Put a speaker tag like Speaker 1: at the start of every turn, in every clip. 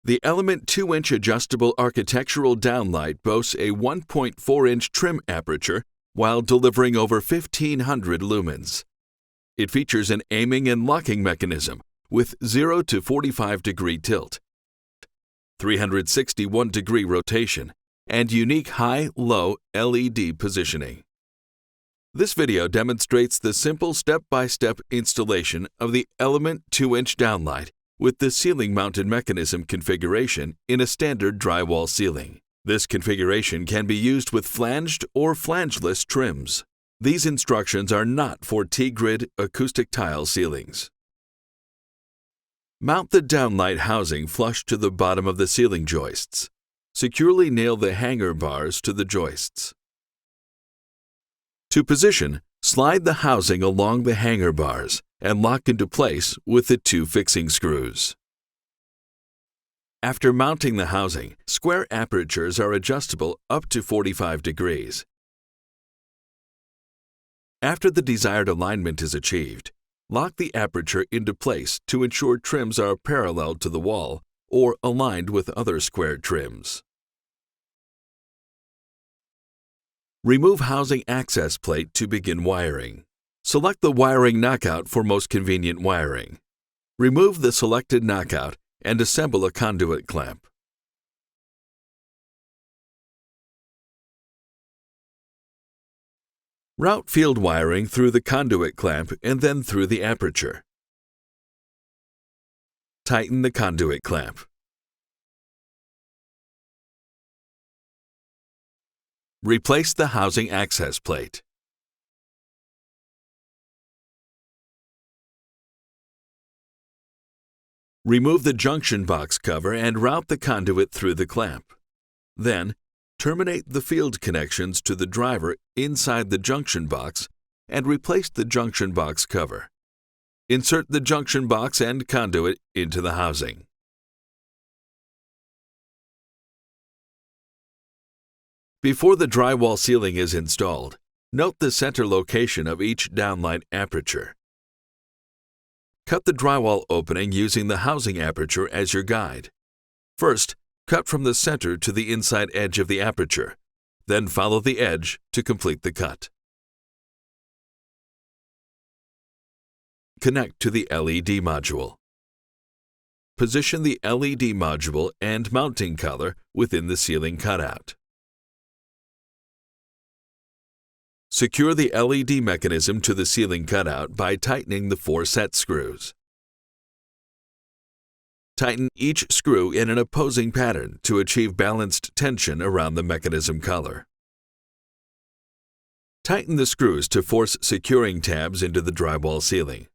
Speaker 1: The Element 2-inch adjustable architectural downlight boasts a 1.4-inch trim aperture while delivering over 1,500 lumens. It features an aiming and locking mechanism with 0 to 45-degree tilt, 361-degree rotation, and unique high-low LED positioning. This video demonstrates the simple step-by-step installation of the Element 2-inch downlight with the ceiling-mounted mechanism configuration in a standard drywall ceiling. This configuration can be used with flanged or flangeless trims. These instructions are not for T-grid acoustic tile ceilings. Mount the downlight housing flush to the bottom of the ceiling joists. Securely nail the hanger bars to the joists. To position, slide the housing along the hanger bars and lock into place with the 2 fixing screws. After mounting the housing, square apertures are adjustable up to 45 degrees. After the desired alignment is achieved, lock the aperture into place to ensure trims are parallel to the wall or aligned with other square trims. Remove housing access plate to begin wiring. Select the wiring knockout for most convenient wiring. Remove the selected knockout and assemble a conduit clamp. Route field wiring through the conduit clamp and then through the aperture. Tighten the conduit clamp. Replace the housing access plate. Remove the junction box cover and route the conduit through the clamp. Then, terminate the field connections to the driver inside the junction box and replace the junction box cover. Insert the junction box and conduit into the housing. Before the drywall ceiling is installed, note the center location of each downlight aperture. Cut the drywall opening using the housing aperture as your guide. First, cut from the center to the inside edge of the aperture, then follow the edge to complete the cut. Connect to the LED module. Position the LED module and mounting collar within the ceiling cutout. Secure the LED mechanism to the ceiling cutout by tightening the 4 set screws. Tighten each screw in an opposing pattern to achieve balanced tension around the mechanism collar. Tighten the screws to force securing tabs into the drywall ceiling.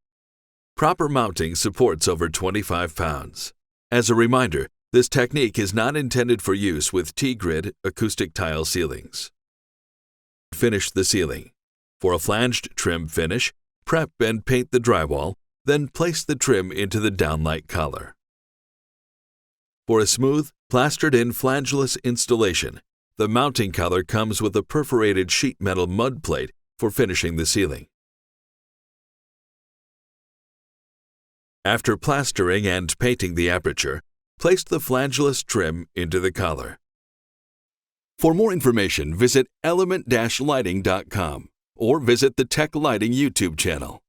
Speaker 1: Proper mounting supports over 25 pounds. As a reminder, this technique is not intended for use with T-grid acoustic tile ceilings. Finish the ceiling. For a flanged trim finish, prep and paint the drywall, then place the trim into the downlight collar. For a smooth, plastered-in flangeless installation, the mounting collar comes with a perforated sheet metal mud plate for finishing the ceiling. After plastering and painting the aperture, place the flangeless trim into the collar. For more information, visit element-lighting.com or visit the Tech Lighting YouTube channel.